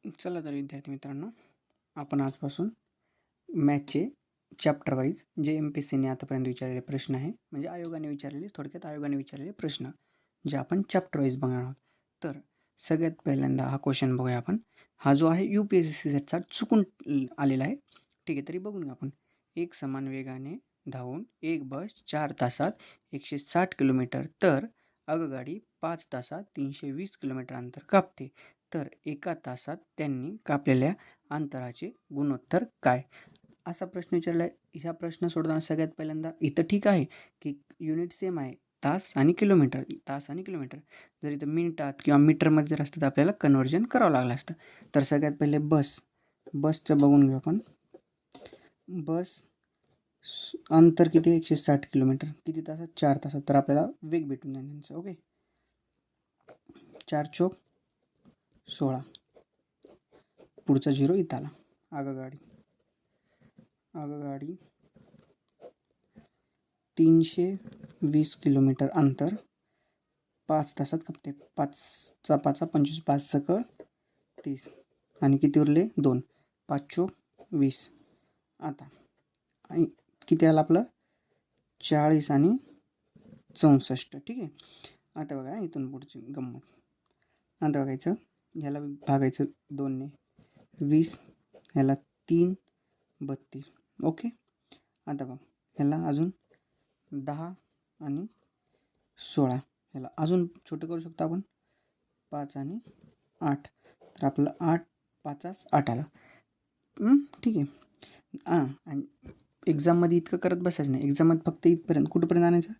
चला तर विद्यार्थी मित्रांनो, आपण आजपासून मॅथचे चॅप्टर वाईज जे MPSCने आतापर्यंत विचारलेले प्रश्न आहे, म्हणजे आयोगाने विचारलेले, थोडक्यात आयोगाने विचारलेले प्रश्न जे आपण चॅप्टर वाईज बघणार आहोत. तर सगळ्यात पहिल्यांदा हा क्वेश्चन बघूया आपण. हा जो आहे UPSC सेटचा चुकून आलेला आहे. ठीक आहे, तरी बघून घेऊ आपण. एक समान वेगाने धावून एक बस 4 तासात 160 किलोमीटर तर आगगाडी 5 तासात 320 किलोमीटर अंतर कापते. तर एका तासात त्यांनी कापलेल्या अंतराचे गुणोत्तर काय? असा प्रश्न विचारला आहे. ह्या प्रश्न सोडवताना सगळ्यात पहिल्यांदा इथं ठीक आहे की युनिट सेम आहे, तास आणि किलोमीटर. जर इथं मिनिटात किंवा मीटरमध्ये जर असतं तर आपल्याला कन्व्हर्जन करावं लागलं असतं. तर सगळ्यात पहिले बसचं बघून घेऊ आपण. बस अंतर किती आहे? 160 किलोमीटर. किती तासात? 4 तासात. तर आपल्याला वेग भेटून जाईल त्यांचं. ओके, 4 चोक 16. पुढचा 0 इथं आला. आगगाडी 320 किलोमीटर अंतर 5 तासात कापते. 5चा 5 25, 5 सक 30 आणि किती उरले? 2. 5 चोक 20. आता आणि किती आलं आपलं? 40 आणि 64. ठीक आहे. आता बघा इथून पुढची गंमत. आता बघायचं, ह्याला भागायचं 2ने 20, ह्याला 3 32. ओके. आता बघ, ह्याला अजून 10 आणि 16, ह्याला अजून छोटं करू शकतो आपण. 5 आणि 8, तर आपलं 8 5 8 आलं. ठीक आहे. आणि एक्झाममध्ये इतकं करत बसायचं नाही. एक्झाममध्ये फक्त इथपर्यंत, कुठंपर्यंत आणायचं?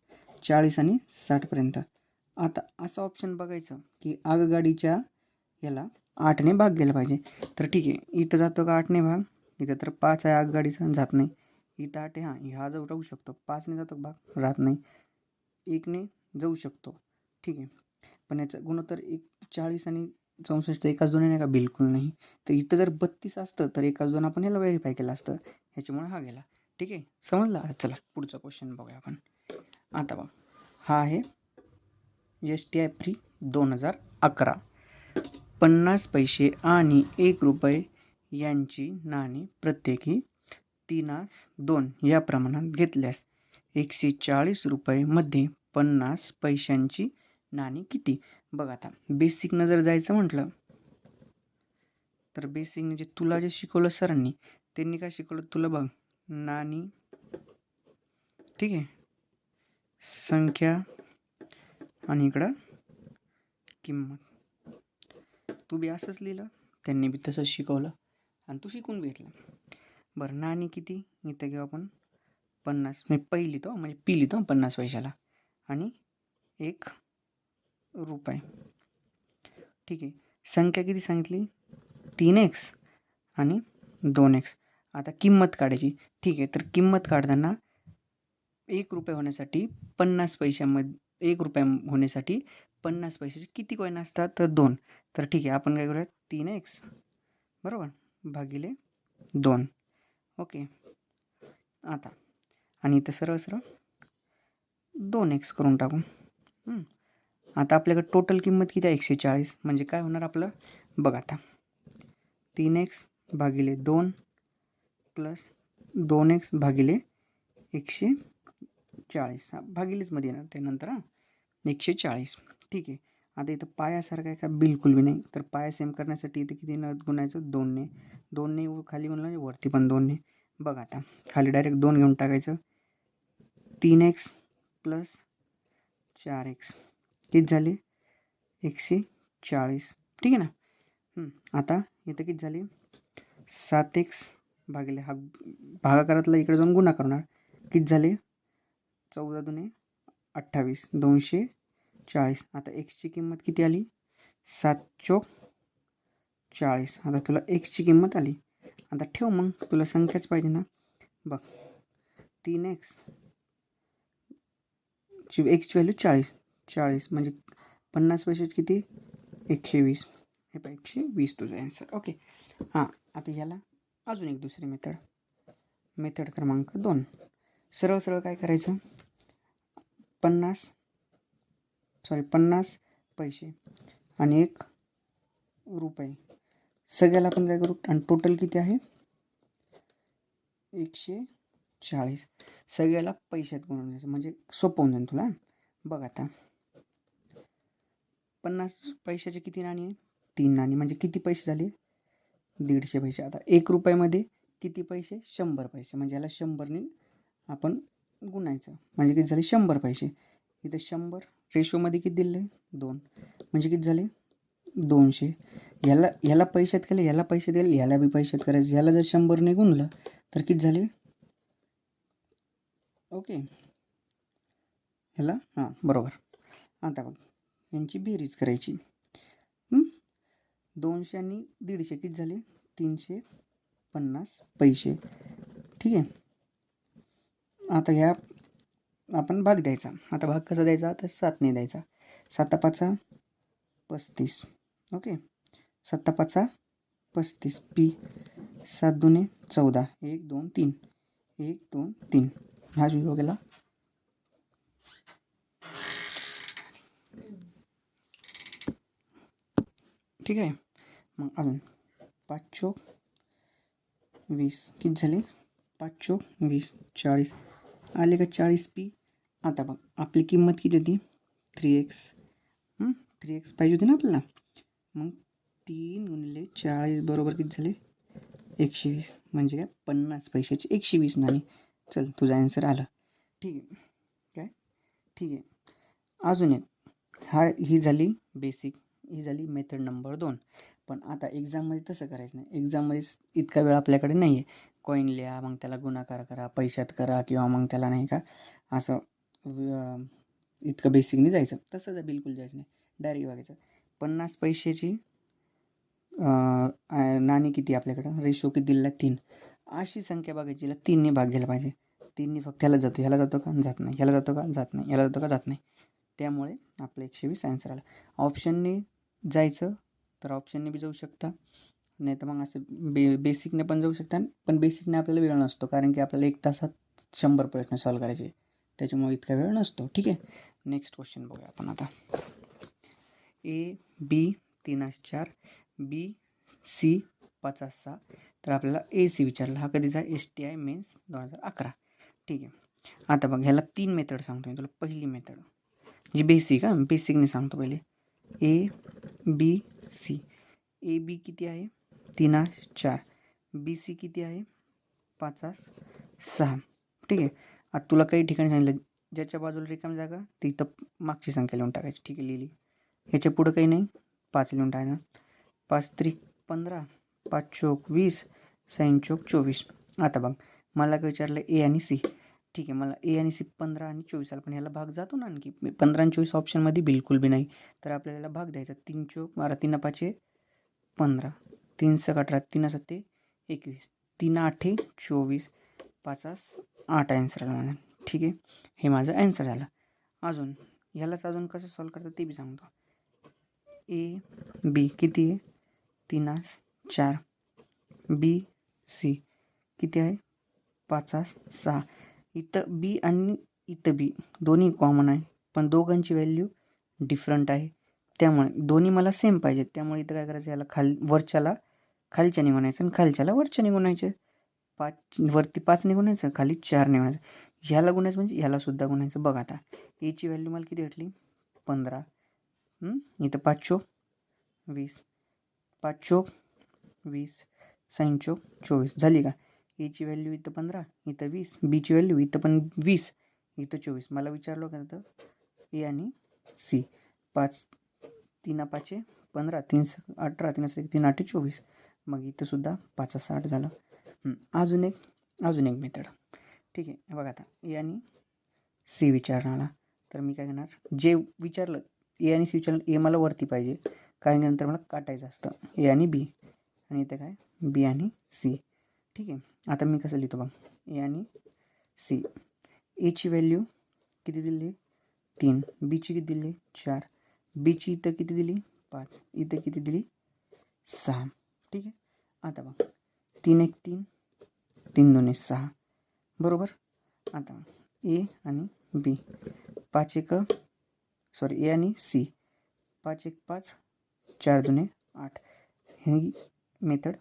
40 आणि 60पर्यंत. आता असं ऑप्शन बघायचं की आगगाडीच्या याला 8ने भाग गेला पाहिजे. तर ठीक आहे, इथं जातो का 8ने भाग? इथं तर 5 आहे आगगाडीचा, जात नाही. इथं 8 आहे, हा जाऊ राहू शकतो. 5ने जातो भाग? राहत नाही. 1ने जाऊ शकतो. ठीक आहे, पण याचं गुणोत्तर 40 आणि 64 एकाच दोन नाही का? बिलकुल नाही. तर इथं जर 32 असतं तर एकाच दोन आपण याला व्हेरीफाय केलं असतं, ह्याच्यामुळे हा गेला. ठीक आहे, समजला? चला पुढचा क्वेश्चन बघूया आपण. आता बघ, हा आहे STI फ्री 2011. 50 पैसे आणि 1 रुपये यांची नाणी प्रत्येकी 3:2 या प्रमाणात घेतल्यास 140 रुपयेमध्ये 50 पैशांची नाणी किती? बघ, आता बेसिकनं जर जायचं म्हटलं तर बेसिकने जे तुला जे शिकवलं सरांनी, त्यांनी काय शिकवलं तुला? बघ, नाणी, ठीक आहे, संख्या आणि इकडं किंमत. तू बी असंच लिहिलं, त्यांनी बी तसंच शिकवलं आणि तू शिकून बी घेतलं. बरं, नाणी किती? इथं घेऊ आपण 50. मी पहिली लिहितो, म्हणजे पी लिहितो 50 पैशाला, आणि 1 रुपये. ठीक आहे, संख्या किती सांगितली? 3x आणि 2x. आता किंमत काढायची. ठीक आहे, तर किंमत काढताना 1 रुपये होण्यासाठी 50 पैशामध्ये 1 रुपया होण्यासाठी 50 पैशाचे किती कॉईन असतात? तर 2. तर ठीक आहे, आपण काय करूयात? 3x बरोबर भागिले 2. ओके. आता आणि इथं सरळ 2x करून टाकू. आता आपल्याकडे टोटल किंमत किती आहे? 140. म्हणजे काय होणार आपलं? बघ आता, 3x भागिले 2 प्लस 2x भागिले 140. भागिलेच मध्ये येणार ते नंतर. 140. ठीक आहे. आता इथं पायासारखं आहे का? बिलकुल बी नाही. तर पाया सेम करण्यासाठी इथे किती न गुणायचं? 2ने. 2ने खाली गुणलं, वरती पण 2ने. बघ आता खाली डायरेक्ट 2 घेऊन टाकायचं. 3x प्लस 4x किती झाले? 140. ठीक आहे ना? आता इथं किती झाले? 7x भागिले हा भागाकारातला इकडे जाऊन गुन्हा करणार. किती झाले? 14 दुने 28. 240. आता एक्सची किंमत किती आली? 7 चोक 40. आता तुला एक्सची किंमत आली. आता ठेव, मग तुला संख्याच पाहिजे ना. बघ, 3x एक्सची व्हॅल्यू 40 म्हणजे 50 पैशाची किती? 120. हे पाय 120 तुझं ॲन्सर. ओके. हां, आता याला अजून एक दुसरी मेथड क्रमांक 2. सरळ काय करायचं? 50 पैसे आणि 1 रुपये सगळ्याला आपण काय करू, आणि टोटल किती आहे 140. सगळ्याला पैशात गुणून घ्यायचं म्हणजे सोपं होऊन जाईल तुला. बघ आता 50 पैशाचे किती नाणी आहे, 3 नाणी, म्हणजे किती पैसे झाले 150 पैसे. आता 1 रुपयामध्ये किती पैसे, 100 पैसे, म्हणजे याला 100ने आपण गुणायचं म्हणजे किती झाले 100 पैसे. इथं 100 रेशोमध्ये किती दिले 2, म्हणजे किती झाले 200. ह्याला पैशात केलं, ह्याला पैसे दिले, ह्याला बी पैशात करायचं. ह्याला जर 100ने गुणलं तर किती झाले, ओके ह्याला हां बरोबर. आता बघ यांची बेरीज करायची. 200 आणि 150 किती झाले 350 पैसे. ठीक आहे. आता ह्या आपण भाग द्यायचा. आता भाग कसा द्यायचा, तर 7ने द्यायचा. 7 5 35. Okay 7 5 35 P. 7 2 14. 1 2 3 1 2 3. हा झिरो गेला. ठीक आहे. मग अजून 5 चोक 20 किती झाले 5 चोक 20 40 आले का 40 पी. आता बघ आपली किंमत किती होती 3x. 3x पाहिजे होती ना आपल्याला. मग 3 गुणिले 40 बरोबर किती झाले 120. म्हणजे काय 50 पैशाची 120 नाणी. चल तुझा आन्सर आला. ठीक आहे काय, ठीक आहे. अजून एक ही झाली बेसिक, ही झाली मेथड नंबर 2. पण आता एक्झाममध्ये तसं करायचं नाही. एक्झाममध्ये इतका वेळ आपल्याकडे नाही आहे. कॉईन लिहा, मग त्याला गुणाकार करा, पैशात करा, किंवा मग त्याला नाही का असं इतकं बेसिकने जायचं. तसं बिलकुल जायचं नाही, डायरेक्ट बघायचं. 50 पैशाची नाणी किती आपल्याकडं, रेशो किती दिलेला 3. अशी संख्या बघायची, 3ने भाग घ्यायला पाहिजे. 3ने फक्त ह्याला जातो, ह्याला जातो का जात नाही, ह्याला जातो का जात नाही, ह्याला जातो का जात नाही. त्यामुळे आपलं 120 आन्सर आला. ऑप्शनने जायचं तर ऑप्शनने बी जाऊ शकता, नाही तर मग असं बेसिकने पण जाऊ शकता. पण बेसिकने आपल्याला वेळ नसतो, कारण की आपल्याला 1 तासात 100 प्रश्न सॉल्व करायचे, त्याच्यामुळे इतका वेळ नसतो. ठीक आहे. नेक्स्ट क्वेश्चन बघूया आपण आता. A B 3 4 B C 5 6. तर आपल्याला ए सी विचारला. हा कधीचा STI मेन्स 2011. ठीक आहे. आता बघ ह्याला 3 मेथड सांगतो मी तुला. पहिली मेथड जी बेसिक, बेसिकने सांगतो पहिले. A B C. A B किती आहे 3 4. बी सी किती आहे 5 6. ठीक आहे. आता तुला काही ठिकाणी सांगितलं ज्याच्या बाजूला रिकामी जागा तिथं मागची संख्या लिहून टाकायची. ठीक आहे, लिहिली. ह्याच्या पुढं काही नाही, 5 लिहून टाकायचं. 5 त्रिक 15, 5 चोक 20, 6 चोक 24. आता बघ मला काय विचारलं ए आणि सी. ठीक आहे, मला ए आणि सी 15 आणि 24 आला, पण ह्याला भाग जातो ना आणखी. 15 आणि 24 ऑप्शनमध्ये बिलकुल बी नाही, तर आपल्याला याला भाग द्यायचा. 3 चोक 12, 3 5 15, 3 6 18, 3 7 21, 3 8 24, 5 8 आन्सर आला माझा. ठीक आहे, हे माझं आन्सर झालं. अजून ह्यालाच अजून कसं सॉल्व करतात ते बी सांगतो. ए बी किती आहे 3 4. बी सी किती आहे 5 6. इथं बी आणि इथं बी दोन्ही कॉमन आहे, पण दोघांची व्हॅल्यू डिफरंट आहे. त्यामुळे दोन्ही मला सेम पाहिजेत. त्यामुळे इथं काय करायचं, याला वरच्याला खालच्याने गुणायचं आणि खालच्याला वरच्याने गुणायचं. 5 वरती 5ने गुणायचं, खाली 4ने गुणायचं. ह्याला गुणायचं म्हणजे ह्यालासुद्धा गुणायचं. बघ आता एची व्हॅल्यू मला किती भेटली 15. इथं 5 चोक 20, 5 चोक 20, 6 चोक 24 झाली का. एची व्हॅल्यू इथं 15, इथं 20. बीची व्हॅल्यू इथं पण 20, इथं 24. मला विचारलं का तर ए आणि सी. 5 3 5 15, 3 18, 3 3 8 24. मग इथं सुद्धा 5 60 झालं. अजून एक मेथड. ठीक आहे, बघा आता ए आणि सी विचारणार, तर मी काय करणार, जे विचारलं ए आणि सी विचारलं, ए मला वरती पाहिजे, कारण नंतर मला काटायचं असतं ए आणि बी, आणि इथं काय बी आणि सी. ठीक आहे. आता मी कसं लिहितो बघ, ए आणि सी. एची व्हॅल्यू किती दिली 3, बीची किती दिली 4, बीची इथं किती दिली 5, इथं किती दिली 6. ठीक आहे. आता बघ 3 1 3, 3 2 6 बरोबर. आता ए आणि बी 5 1 सॉरी ए आणि सी 5 1 5, 4 2 8. ही मेथड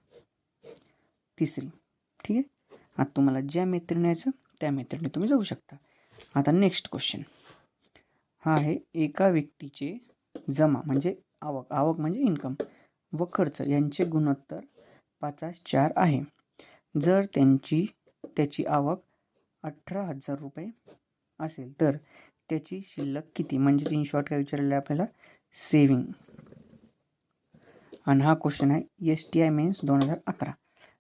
तिसरी. ठीक आहे. आता तुम्हाला ज्या मेथडने यायचं त्या मेथडने तुम्ही जाऊ शकता. आता नेक्स्ट क्वेश्चन हा आहे, एका व्यक्तीचे जमा म्हणजे आवक म्हणजे इन्कम व खर्च यांचे गुणोत्तर 5:4 आहे. जर त्याची आवक 18,000 रुपये असेल तर त्याची शिल्लक किती? म्हणजे इन शॉर्ट काय विचारलेलं आहे आपल्याला? सेविंग. आणि हा क्वेश्चन आहे STI मेन्स 2011.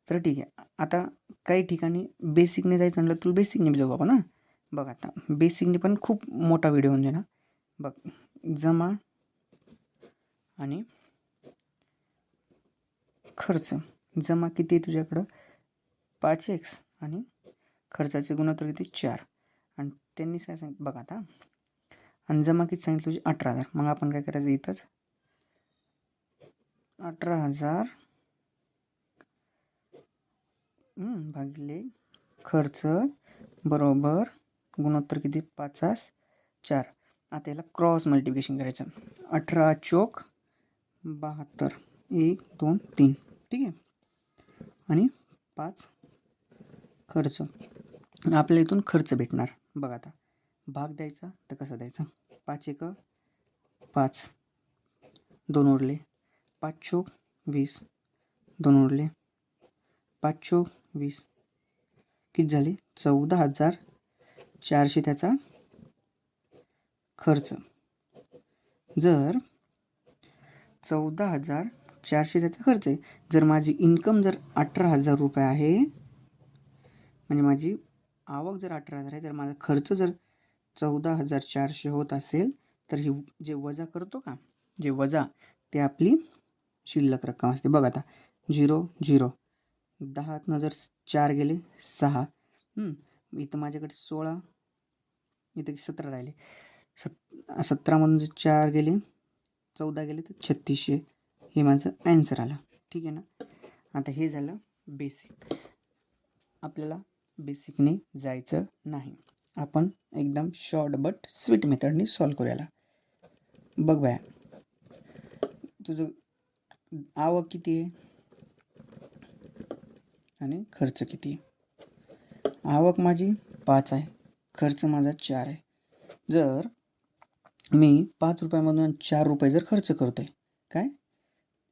तर ठीक आहे. आता काही ठिकाणी बेसिकने जायचं म्हटलं तुला बेसिकने जाऊ आपण. बघ आता बेसिकने पण खूप मोठा व्हिडिओ होऊन जाईल. बघ, जमा आणि खर्च. जमा किती आहे तुझ्याकडं? 5x आणि खर्चाचे गुणोत्तर किती? 4. आणि त्यांनी काय सांगितलं बघ आता. आणि जमा किती सांगितलं तुझी? 18,000. मग आपण काय करायचं इथंच 18,000 भागिले खर्च बरोबर गुणोत्तर किती? 5:4. आता याला क्रॉस मल्टिप्लिकेशन करायचं. 18 चोक 72. 1 2 3. ठीक आहे. आणि 5 खर्च. आपल्याला इथून खर्च भेटणार. बघ आता भाग द्यायचा तर कसं द्यायचा? 5 एक 5, 2 उरले. 5 चोक 20, 2 उरले. 5 चोक 20 किती झाले? 14,400 त्याचा खर्च. जर 14,400 त्याचा खर्च आहे, जर माझी इन्कम जर 18,000 रुपये आहे, म्हणजे माझी आवक जर 18,000 आहे, तर माझा खर्च जर 14,400 होत असेल, तर ही जे वजा करतो का, जे वजा ते आपली शिल्लक रक्कम असते. बघ आता 0 0, 10तनं जर 4 गेले 6, इथं माझ्याकडे 16, इथं 17 राहिले. 17मधून जर 4 गेले 14 गेले तर 3600. हे माझं ॲन्सर आलं. ठीक आहे ना. आता हे झालं बेसिक. आपल्याला बेसिकने जायचं नाही. आपण एकदम शॉर्ट बट स्वीट मेथडनी सॉल्व करूयाला. बघ बाया, तुझं आवक किती आहे आणि खर्च किती आहे? आवक माझी 5 आहे, खर्च माझा 4 आहे. जर मी 5 रुपयामधून 4 रुपये जर खर्च करतोय, काय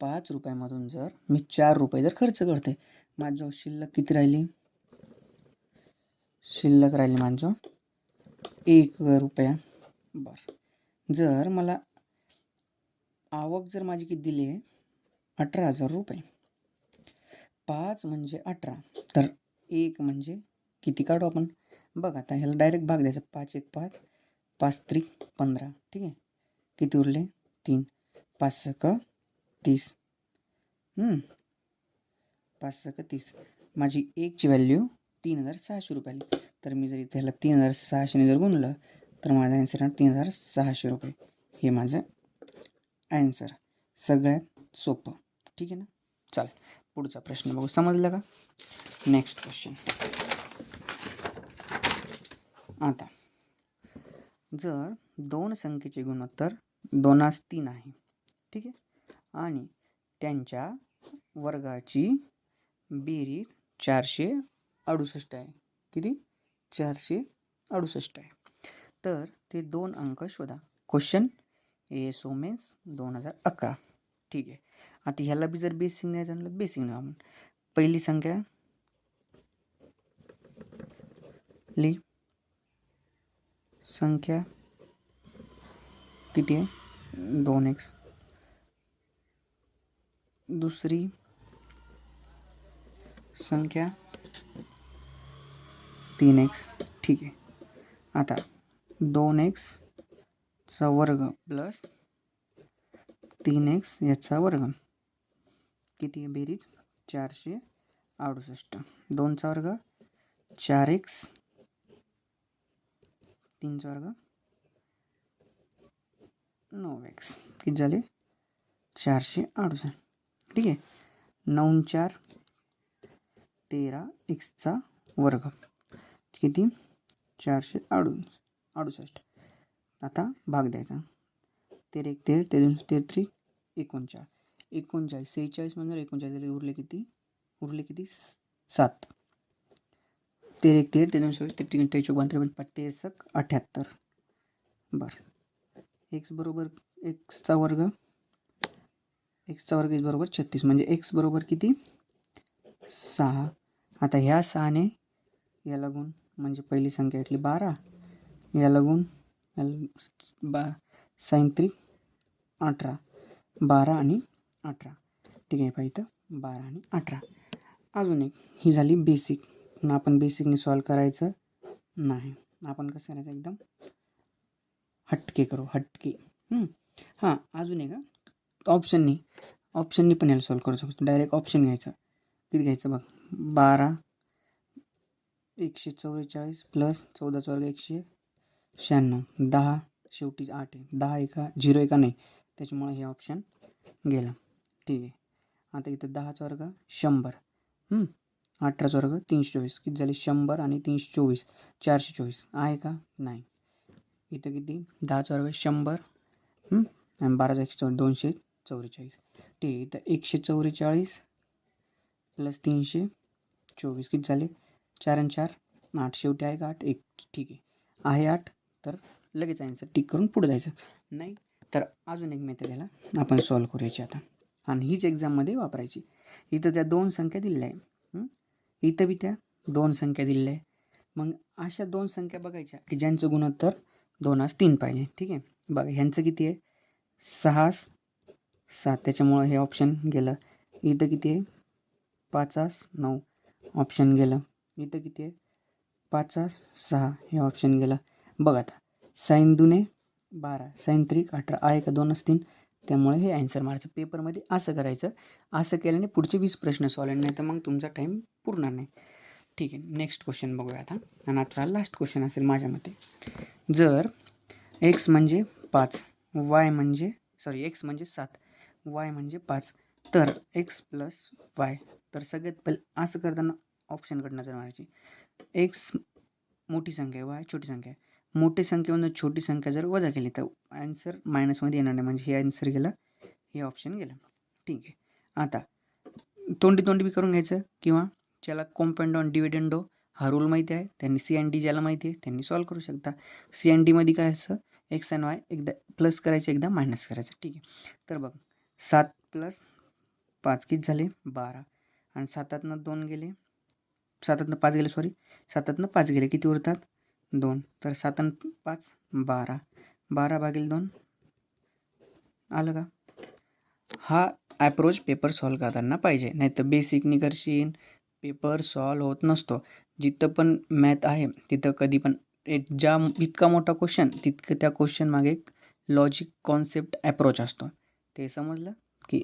5 रुपयामधून जर मी 4 रुपये जर खर्च करतोय, माझ्या शिल्लक किती राहिली? शिल्लक राहिली माझ्या 1 रुपया. बरं, जर मला आवक जर माझी किती दिली आहे? 18,000 रुपये. 5 म्हणजे 18, तर 1 म्हणजे किती काढू आपण? बघ आता ह्याला डायरेक्ट भाग द्यायचा. 5 1 5, 5 त्रिक 15. ठीक आहे. किती उरले? 3. 5 सक 30. 5 सक 30. माझी 1ची व्हॅल्यू 3,600 रुपये आली. तर मी जर इथे ह्याला 3,600ने जर गुणलं तर माझा ॲन्सर आहे 3,600 रुपये. हे माझं ॲन्सर. सगळ्यात सोपं. ठीक आहे ना. चल पुढचा प्रश्न बघू. समजलं का? Next question. आता जर 2 संख्येचे गुणोत्तर 2:3 आहे, ठीक आहे, आणि त्यांच्या वर्गाची बेरीज 468 आहे. किती? 468 आहे. तर ते 2 अंक शोधा. Question ASO mains 2011. ठीक आहे. आता ह्याला बी जर बेसिक नाही जाणलं, बेसिक नाही. आपण पहिली संख्या ली संख्या किती आहे? 2x. दुसरी संख्या 3x. ठीक आहे. आता 2x चा वर्ग प्लस 3x याचा वर्ग किती आहे? बेरीज 468. 2चा वर्ग 4x, 3चा वर्ग 9x. किती झाले? 468. ठीक आहे. 9 4 13, xचा वर्ग किती? 468. आता भाग द्यायचा. 13 1 13, 13 13 39. 39, 46 म्हणजे 39 झाले, उरले किती 7. 13 1 13, 13 24, 13 23 54, 53 78. बरं, एक्स बरोबर एक्सचा वर्ग इज बरोबर 36, म्हणजे एक्स बरोबर किती 6. आता ह्या 6ने याला गुण, म्हणजे पहिली संख्या घेतली 12, याला गुण साइन 3 18, 12 आणि 18. ठीक आहे, पाहिजे इथं 12 आणि 18. अजून एक ही झाली बेसिक. पण आपण बेसिकने सॉल्व करायचं नाही, आपण कसं करायचं एकदम हटके करू, हटके. हां, अजून एक ऑप्शननी पण याला सॉल्व करू शकतो. डायरेक्ट ऑप्शन घ्यायचं. किती घ्यायचं बघ, 12 144 प्लस 14 वर्ग 196, 10 शेवटी 8 आहे, 10 एका 0 एका नाही, त्याच्यामुळे हे ऑप्शन गेलं. ठीक आहे, आता इथं 10चा वर्ग 100, 18चा वर्ग 324, किती झाले 100 आणि 324 424 आहे का नाही. इथं किती 10चा वर्ग 100 आणि 12चा 144 244. ठीक आहे, इथं 144 प्लस 324 किती झाले 4 आणि 4 8, शेवटी आहे का 8 1. ठीक आहे 8, तर लगेच आन्सर टिक करून पुढे जायचं. नाही तर अजून एक मेथड याला आपण सॉल्व करूयाची आता, आणि हीच एक्झाममध्ये वापरायची. इथं त्या 2 संख्या दिलेल्या आहे, इथं बी त्या 2 संख्या दिलेल्या आहे. मग अशा 2 संख्या बघायच्या की ज्यांचं गुणोत्तर 2:3 पाहिजे. ठीक आहे, बघा ह्यांचं किती आहे 6:7, त्याच्यामुळं हे ऑप्शन गेलं. इथं किती आहे 5:9, ऑप्शन गेलं. इथं किती आहे 5:6, हे ऑप्शन गेलं. बघ आता साइन 2 12, साइन 3 18 आहे का 2:3, त्यामुळे हे आन्सर मारायचं. पेपरमध्ये असं करायचं. असं केल्याने पुढचे 20 प्रश्न सॉल्व, नाही तर मग तुमचा टाईम पुरणार नाही. ठीक आहे, नेक्स्ट क्वेश्चन बघूया आता, आणि आजचा लास्ट क्वेश्चन असेल माझ्या मते. जर एक्स म्हणजे 5, वाय म्हणजे एक्स म्हणजे 7, वाय म्हणजे 5, तर एक्स प्लस वाय. तर सगळ्यात पहिले असं करताना ऑप्शनकडे नजर मारायची. एक्स मोठी संख्या आहे, वाय छोटी संख्या आहे. मोठी संख्येमधून छोटी संख्या जर वजा केली तर आन्सर मायनसमध्ये येणार नाही, म्हणजे हे आन्सर गेलं, हे ऑप्शन गेलं. ठीक आहे, आता तोंडी बी करून घ्यायचं, किंवा ज्याला कॉम्पाऊंड डिव्हिडंडो हा रूल माहिती आहे त्यांनी, CND ज्याला माहिती आहे त्यांनी सॉल्व करू शकता. CNDमध्ये काय असतं, एक्स आणि वाय एकदा प्लस करायचं एकदा मायनस करायचं. ठीक आहे, तर बघ 7 प्लस 5 किती झाले 12, आणि 7तनं 2 गेले, 7तनं 5 गेले, 7तनं 5 गेले, किती उरतात 2, तर 7 आणि 5 12, 12 भागिले 2 आलं का. हा ॲप्रोच पेपर सॉल्व करताना पाहिजे, नाही तर बेसिकनी करशील पेपर सॉल्व होत नसतो. जिथं पण मॅथ आहे तिथं कधी पण इतका मोठा क्वेश्चन तितकं त्या क्वेश्चन मागे एक लॉजिक कॉन्सेप्ट ॲप्रोच असतो. ते समजलं की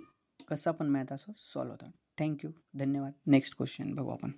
कसा पण मॅथ असो सॉल्व होतं. थँक्यू, धन्यवाद. नेक्स्ट क्वेश्चन बघू आपण.